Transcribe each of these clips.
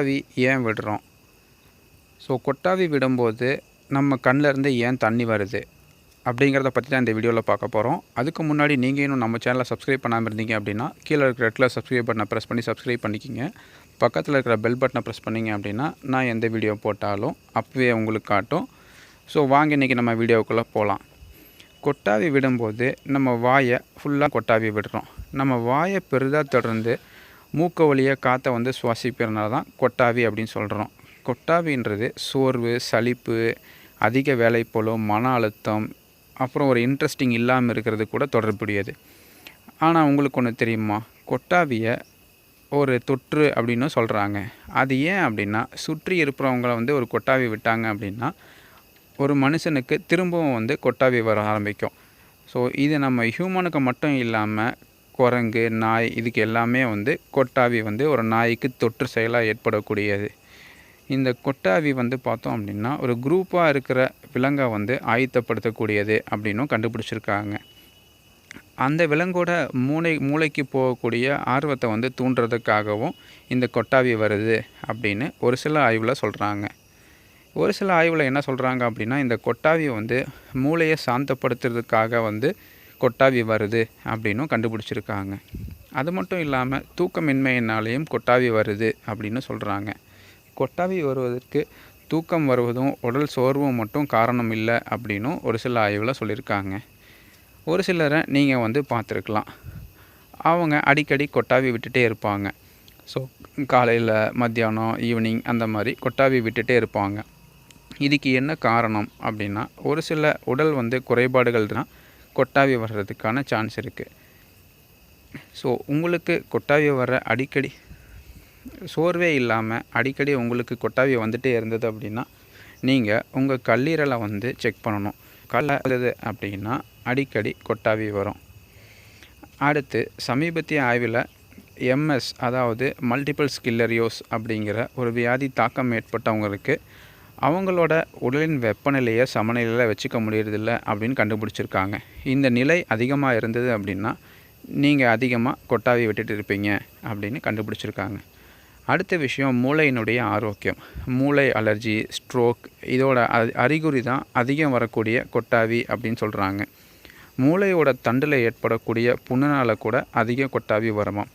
கொட்டாவி ஏன் விடுறோம்? ஸோ கொட்டாவி விடும்போது நம்ம கண்ணிலேருந்து ஏன் தண்ணி வருது அப்படிங்கிறத பற்றி தான் இந்த வீடியோவில் பார்க்க போகிறோம். அதுக்கு முன்னாடி நீங்கள் இன்னும் நம்ம சேனலை சப்ஸ்கிரைப் பண்ணாமல் இருந்தீங்க அப்படின்னா கீழே இருக்கிற இடத்துல சப்ஸ்கிரைப் பட்டனை ப்ரெஸ் பண்ணி சப்ஸ்கிரைப் பண்ணிக்கிங்க. பக்கத்தில் இருக்கிற பெல் பட்டனை ப்ரெஸ் பண்ணிங்க அப்படின்னா நான் எந்த வீடியோ போட்டாலும் அப்பவே உங்களுக்கு காட்டும். ஸோ வாங்க இன்றைக்கி நம்ம வீடியோவுக்குள்ளே போகலாம். கொட்டாவி விடும்போது நம்ம வாயை ஃபுல்லாக கொட்டாவி விடுறோம். நம்ம வாயை பெரிதாக தொடர்ந்து மூக்கு வழியாக காற்றை சுவாசிக்கிறதுனால தான் கொட்டாவி அப்படின்னு சொல்கிறோம். கொட்டாவின்றது சோர்வு, சலிப்பு, அதிக வேலைப்பளு, மன அழுத்தம், அப்புறம் ஒரு இன்ட்ரெஸ்டிங் இல்லாமல் இருக்கிறது கூட தொடர்புடையது. ஆனால் உங்களுக்கு ஒன்று தெரியுமா? கொட்டாவியை ஒரு தொற்று அப்படின்னு சொல்கிறாங்க. அது ஏன் அப்படின்னா, சுற்றி இருப்பவங்களை ஒரு கொட்டாவி விட்டாங்க அப்படின்னா ஒரு மனுஷனுக்கு திரும்பவும் கொட்டாவி வர ஆரம்பிக்கும். ஸோ இது நம்ம ஹியூமனுக்கு மட்டும் இல்லாமல் குரங்கு, நாய் இதுக்கு எல்லாமே கொட்டாவி ஒரு நாய்க்கு தொற்று செயலாக ஏற்படக்கூடியது. இந்த கொட்டாவி பார்த்தோம் அப்படின்னா ஒரு குரூப்பாக இருக்கிற விலங்கை ஆயத்தப்படுத்தக்கூடியது அப்படின்னும் கண்டுபிடிச்சிருக்காங்க. அந்த விலங்கோட மூளைக்கு போகக்கூடிய ஆர்வத்தை தூண்டுறதுக்காகவும் இந்த கொட்டாவி வருது அப்படின்னு ஒரு சில ஆய்வில் சொல்கிறாங்க. ஒரு சில ஆய்வில் என்ன சொல்கிறாங்க அப்படின்னா, இந்த கொட்டாவி மூளையை சாந்தப்படுத்துறதுக்காக கொட்டாவி வருது அப்படின்னும் கண்டுபிடிச்சிருக்காங்க. அது மட்டும் இல்லாமல் தூக்கமின்மையினாலேயும் கொட்டாவி வருது அப்படின்னு சொல்கிறாங்க. கொட்டாவி வருவதற்கு தூக்கம் வருவதும் உடல் சோர்வும் மட்டும் காரணம் இல்லை அப்படின்னும் ஒரு சில ஆய்வில் சொல்லியிருக்காங்க. ஒரு சிலரை நீங்கள் பார்த்துருக்கலாம். அவங்க அடிக்கடி கொட்டாவி விட்டுட்டே இருப்பாங்க. ஸோ காலையில், மத்தியானம், ஈவினிங் அந்த மாதிரி கொட்டாவி விட்டுட்டே இருப்பாங்க. இதுக்கு என்ன காரணம் அப்படின்னா, ஒரு சில உடல் குறைபாடுகள் தான் கொட்டாவி வர்றதுக்கான சான்ஸ் இருக்குது. ஸோ உங்களுக்கு கொட்டாவி வர அடிக்கடி சோர்வே இல்லாமல் அடிக்கடி உங்களுக்கு கொட்டாவி வந்துகிட்டே இருந்தது அப்படின்னா நீங்கள் உங்கள் கல்லீரலை செக் பண்ணணும். கல்லது அப்படின்னா அடிக்கடி கொட்டாவி வரும். அடுத்து சமீபத்திய ஆய்வில் MS அதாவது மல்டிபிள் ஸ்கிலரியோஸ் அப்படிங்கிற ஒரு வியாதி தாக்கம் ஏற்பட்டவங்களுக்கு அவங்களோட உடலின் வெப்பநிலையை சமநிலையில் வச்சுக்க முடியறதில்ல அப்படின்னு கண்டுபிடிச்சிருக்காங்க. இந்த நிலை அதிகமாக இருந்தது அப்படின்னா நீங்கள் அதிகமாக கொட்டாவி விட்டுட்டு இருப்பீங்க அப்படின்னு கண்டுபிடிச்சிருக்காங்க. அடுத்த விஷயம் மூளையினுடைய ஆரோக்கியம். மூளை அலர்ஜி, ஸ்ட்ரோக் இதோட அறிகுறி தான் அதிகம் வரக்கூடிய கொட்டாவி அப்படின்னு சொல்கிறாங்க. மூளையோட தண்டில் ஏற்படக்கூடிய புண்ணுனால் கூட அதிக கொட்டாவி வருமாம்.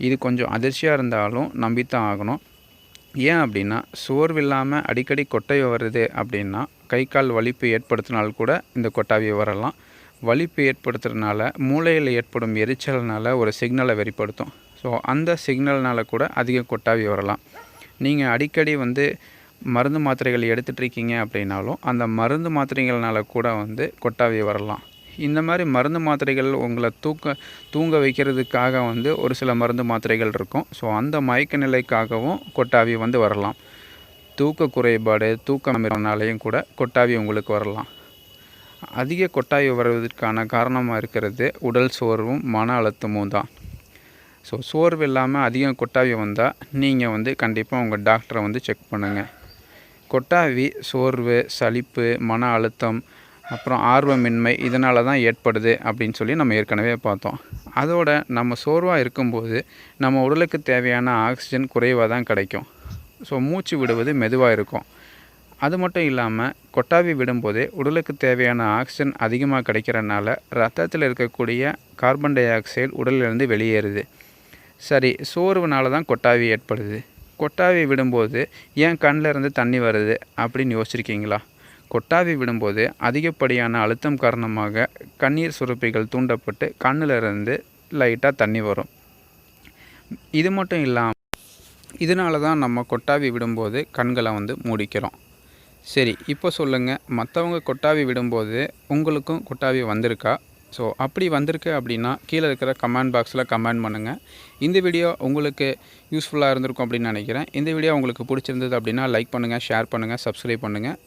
இது கொஞ்சம் அதிர்ச்சியாக இருந்தாலும் நம்பித்தான் ஆகணும். ஏன் அப்படின்னா, சோர்வில்லாமல் அடிக்கடி கொட்டாவி வருது அப்படின்னா கை கால் வலிப்பு ஏற்படுத்தினால் கூட இந்த கொட்டாவி வரலாம். வலிப்பு ஏற்படுத்துறதுனால மூளையில் ஏற்படும் எரிச்சல்னால் ஒரு சிக்னலை வெளிப்படுத்தும். ஸோ அந்த சிக்னல்னால் கூட அதிக கொட்டாவி வரலாம். நீங்கள் அடிக்கடி மருந்து மாத்திரைகள் எடுத்துகிட்ருக்கீங்க அப்படின்னாலும் அந்த மருந்து மாத்திரைகள்னால கூட கொட்டாவி வரலாம். இந்த மாதிரி மருந்து மாத்திரைகள் உங்களை தூங்க வைக்கிறதுக்காக ஒரு சில மருந்து மாத்திரைகள் இருக்கும். ஸோ அந்த மயக்க நிலைக்காகவும் கொட்டாவி வரலாம். தூக்க குறைபாடு, தூக்கமின்மையினாலேயும் கூட கொட்டாவி உங்களுக்கு வரலாம். அதிக கொட்டாவி வருவதற்கான காரணமாக இருக்கிறது உடல் சோர்வும் மன அழுத்தமும் தான். ஸோ சோர்வு இல்லாமல் அதிகம் கொட்டாவி வந்தால் நீங்கள் கண்டிப்பாக உங்கள் டாக்டரை செக் பண்ணுங்கள். கொட்டாவி சோர்வு, சலிப்பு, மன அழுத்தம், அப்புறம் ஆர்வமின்மை இதனால தான் ஏற்படுது அப்படின்னு சொல்லி நம்ம ஏற்கனவே பார்த்தோம். அதோட நம்ம சோர்வாக இருக்கும்போது நம்ம உடலுக்கு தேவையான ஆக்சிஜன் குறைவாக தான் கிடைக்கும். ஸோ மூச்சு விடுவது மெதுவாக இருக்கும். அது மட்டும் இல்லாமல் கொட்டாவி விடும்போது உடலுக்கு தேவையான ஆக்சிஜன் அதிகமாக கிடைக்கிறனால ரத்தத்தில் இருக்கக்கூடிய கார்பன் டை ஆக்சைடு உடலிலிருந்து வெளியேறுது. சரி, சோர்வுனால தான் கொட்டாவி ஏற்படுது. கொட்டாவி விடும்போது ஏன் கண்ணில் இருந்து தண்ணி வருது அப்படின்னு யோசிச்சிருக்கீங்களா? கொட்டாவி விடும்போது அதிகப்படியான அழுத்தம் காரணமாக கண்ணீர் சுரப்பிகள் தூண்டப்பட்டு கண்ணிலிருந்து லைட்டாக தண்ணி வரும். இது மட்டும் இல்லாமல் இதனால தான் நம்ம கொட்டாவி விடும்போது கண்களை மூடிக்கிறோம். சரி, இப்போ சொல்லுங்கள், மற்றவங்க கொட்டாவி விடும்போது உங்களுக்கும் கொட்டாவி வந்திருக்கா? ஸோ அப்படி வந்திருக்கு அப்படின்னா கீழே இருக்கிற கமெண்ட் பாக்ஸில் கமெண்ட் பண்ணுங்கள். இந்த வீடியோ உங்களுக்கு யூஸ்ஃபுல்லாக இருந்திருக்கும் அப்படின்னு நினைக்கிறேன். இந்த வீடியோ உங்களுக்கு பிடிச்சிருந்தது அப்படின்னா லைக் பண்ணுங்கள், ஷேர் பண்ணுங்கள், சப்ஸ்கிரைப் பண்ணுங்கள்.